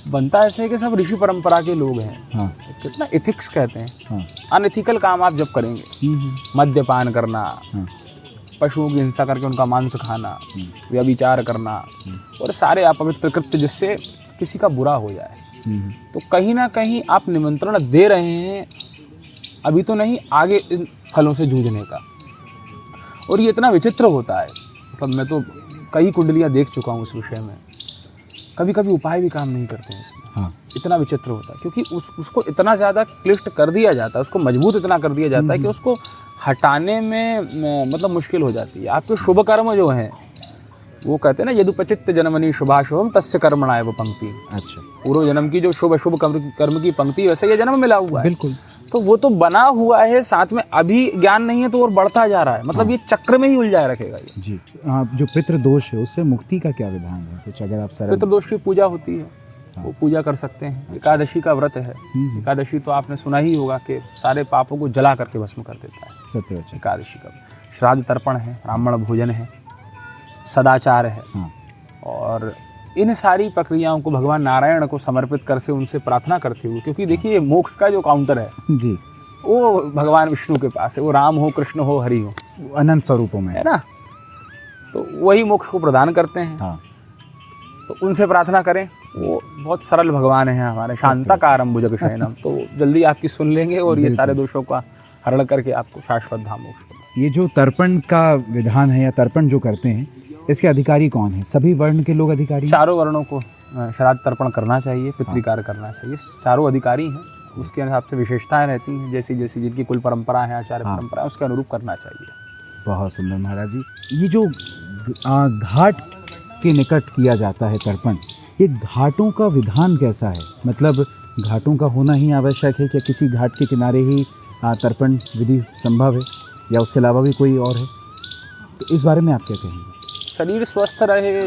बनता ऐसे है कि सब ऋषि परंपरा के लोग हैं। कितना एथिक्स कहते हैं। अनएथिकल काम आप जब करेंगे, मद्यपान करना, पशुओं की हिंसा करके उनका मांस खाना, व्यभिचार करना और सारे अपवित्र कृत्य जिससे किसी का बुरा हो जाए, तो कहीं ना कहीं आप निमंत्रण दे रहे हैं, अभी तो नहीं, आगे इन फलों से जूझने का। और ये इतना विचित्र होता है, मतलब मैं तो कई कुंडलियाँ देख चुका हूँ इस विषय में, कभी कभी उपाय भी काम नहीं करते हैं इसमें। इतना विचित्र होता है क्योंकि उसको इतना ज़्यादा क्लिष्ट कर दिया जाता है, उसको मजबूत इतना कर दिया जाता है कि उसको हटाने में मतलब मुश्किल हो जाती है। आपके शुभ कर्म जो हैं, वो कहते हैं ना, यदुपचित्त जन्मनि शुभाशुभम तस्य कर्मणाय वो पंक्ति। अच्छा, पूर्व जन्म की जो शुभ अशुभ कर्म की पंक्ति, वैसे ये जन्म मिला हुआ है। बिल्कुल। तो वो तो बना हुआ है, साथ में अभी ज्ञान नहीं है तो और बढ़ता जा रहा है, मतलब ये चक्र में ही उलझाए रखेगा ये। जी। जो पितृदोष है उससे मुक्ति का क्या विधान है? कुछ अगर आप सरल। पितृदोष की पूजा होती है, वो पूजा कर सकते हैं। एकादशी का व्रत है। एकादशी तो आपने सुना ही होगा कि सारे पापों को जला करके भस्म कर देता है। सत्य। एकादशी का श्राद्ध तर्पण है, ब्राह्मण भोजन है, सदाचार है। और इन सारी प्रक्रियाओं को भगवान नारायण को समर्पित कर से उनसे प्रार्थना करते हुए, क्योंकि देखिए मोक्ष का जो काउंटर है जी, वो भगवान विष्णु के पास है। वो राम हो, कृष्ण हो, हरि हो, अनंत स्वरूपों में है ना, तो वही मोक्ष को प्रदान करते हैं। तो उनसे प्रार्थना करें, वो बहुत सरल भगवान है हमारे। शांताकारं भुजगशयनम, तो जल्दी आपकी सुन लेंगे और ये सारे दोषों का हरण करके आपको शाश्वत धाम मोक्ष। ये जो तर्पण का विधान है या तर्पण जो करते हैं, इसके अधिकारी कौन है? सभी वर्ण के लोग अधिकारी? चारों वर्णों को श्राद्ध तर्पण करना चाहिए, पितृकार करना चाहिए। चारों अधिकारी हैं, उसके हिसाब से विशेषताएं रहती हैं, जैसी जैसी जिनकी कुल परंपरा है, आचार्य परंपरा है, उसके अनुरूप करना चाहिए। बहुत सुंदर महाराज जी। ये जो घाट के निकट किया जाता है तर्पण, ये घाटों का विधान कैसा है? मतलब घाटों का होना ही आवश्यक है क्या? किसी घाट के किनारे ही तर्पण विधि संभव है या उसके अलावा भी कोई और है? तो इस बारे में आप क्या कहेंगे? शरीर स्वस्थ रहे,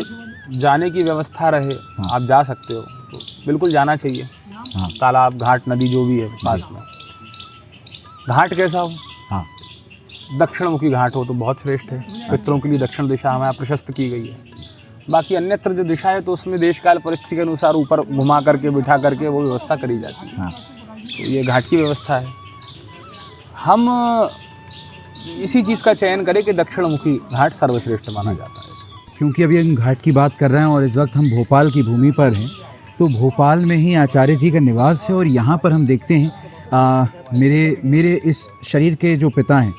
जाने की व्यवस्था रहे, आप जा सकते हो तो बिल्कुल जाना चाहिए। तालाब, घाट, नदी जो भी है पास में। घाट कैसा हो? दक्षिणमुखी घाट हो तो बहुत श्रेष्ठ है। पितरों के लिए दक्षिण दिशा हमें प्रशस्त की गई है। बाकी अन्यत्र जो दिशा है तो उसमें देश काल परिस्थिति के अनुसार ऊपर घुमा करके, बिठा करके वो व्यवस्था करी जाती है। तो ये घाट की व्यवस्था है। हम इसी चीज़ का चयन करें कि दक्षिणमुखी घाट सर्वश्रेष्ठ माना जाता है। क्योंकि अभी हम घाट की बात कर रहे हैं और इस वक्त हम भोपाल की भूमि पर हैं, तो भोपाल में ही आचार्य जी का निवास है और यहाँ पर हम देखते हैं मेरे इस शरीर के जो पिता हैं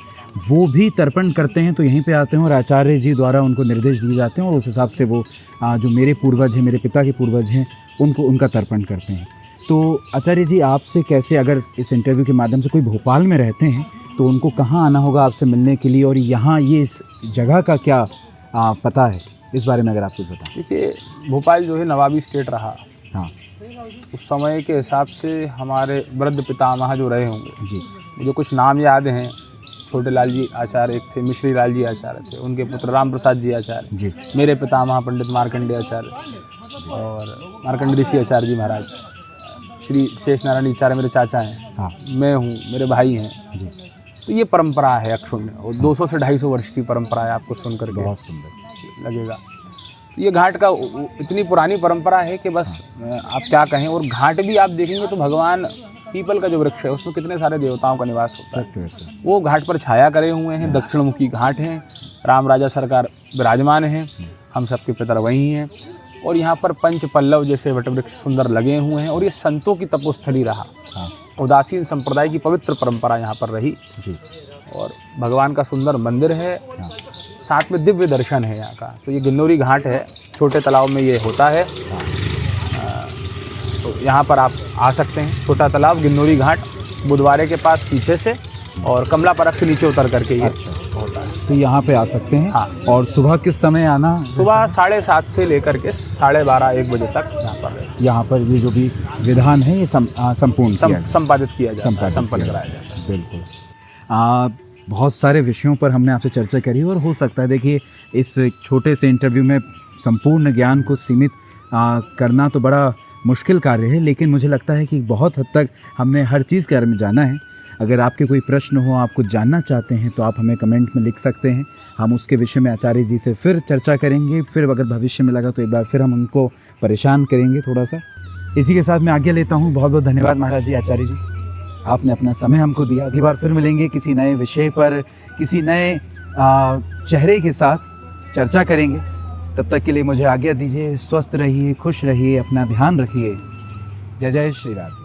वो भी तर्पण करते हैं, तो यहीं पे आते हैं और आचार्य जी द्वारा उनको निर्देश दिए जाते हैं और उस हिसाब से वो जो मेरे पूर्वज हैं, मेरे पिता के पूर्वज हैं, उनका तर्पण करते हैं। तो आचार्य जी, आपसे कैसे, अगर इस इंटरव्यू के माध्यम से कोई भोपाल में रहते हैं तो उनको कहाँ आना होगा आपसे मिलने के लिए, और यहाँ ये इस जगह का क्या पता है, इस बारे में अगर आप कुछ बताएं। देखिए, भोपाल जो है नवाबी स्टेट रहा। उस समय के हिसाब से हमारे वृद्ध पितामह जो रहे होंगे जी, मुझे कुछ नाम याद हैं। छोटे लाल जी आचार्य एक थे, मिश्री लाल जी आचार्य थे, उनके पुत्र राम प्रसाद जी आचार्य जी, मेरे पितामह पंडित मार्कंडेय आचार्य और मार्कंडेय ऋषि आचार्य जी महाराज, श्री शेष नारायण आचार्य मेरे चाचा हैं। मैं हूँ, मेरे भाई हैं जी। तो ये परंपरा है अक्षुण्ण, और 200 से 250 वर्ष की परंपरा है। आपको सुन करके बहुत सुंदर लगेगा। तो ये घाट का इतनी पुरानी परंपरा है कि बस आप क्या कहें। और घाट भी आप देखेंगे तो भगवान पीपल का जो वृक्ष है उसमें कितने सारे देवताओं का निवास होता है। वो घाट पर छाया करे हुए हैं। दक्षिणमुखी घाट हैं, राम राजा सरकार विराजमान हैं, हम सबके पितर वही हैं। और यहाँ पर पंच पल्लव जैसे वटवृक्ष सुंदर लगे हुए हैं। और ये संतों की तपोस्थली रहा, उदासीन संप्रदाय की पवित्र परंपरा यहाँ पर रही जी। और भगवान का सुंदर मंदिर है, साथ में दिव्य दर्शन है यहाँ का। तो ये गिन्नौरी घाट है, छोटे तालाब में ये होता है। तो यहाँ पर आप आ सकते हैं। छोटा तालाब, गिन्नौरी घाट, बुधवारे के पास पीछे से, और कमला परख से नीचे उतर करके ये होता है। तो यहाँ पे आ सकते हैं। हाँ। और सुबह किस समय आना? सुबह 7:30 से लेकर के 12:30-1 बजे तक यहाँ पर ये जो भी विधान है ये संपूर्ण संपादित किया जाता है, संपन्न कराया जाता है। बिल्कुल। बहुत सारे विषयों पर हमने आपसे चर्चा करी और हो सकता है देखिए इस छोटे से इंटरव्यू में संपूर्ण ज्ञान को सीमित करना तो बड़ा मुश्किल कार्य है, लेकिन मुझे लगता है कि बहुत हद तक हमने हर चीज़ के बारे में जाना है। अगर आपके कोई प्रश्न हो, आप कुछ जानना चाहते हैं तो आप हमें कमेंट में लिख सकते हैं। हम उसके विषय में आचार्य जी से फिर चर्चा करेंगे, फिर अगर भविष्य में लगा तो एक बार फिर हम उनको परेशान करेंगे थोड़ा सा। इसी के साथ मैं आज्ञा लेता हूँ। बहुत बहुत धन्यवाद महाराज जी, आचार्य जी, आपने अपना समय हमको दिया। अगली बार फिर मिलेंगे किसी नए विषय पर, किसी नए चेहरे के साथ चर्चा करेंगे। तब तक के लिए मुझे आज्ञा दीजिए। स्वस्थ रहिए, खुश रहिए, अपना ध्यान रखिए। जय जय श्री राम।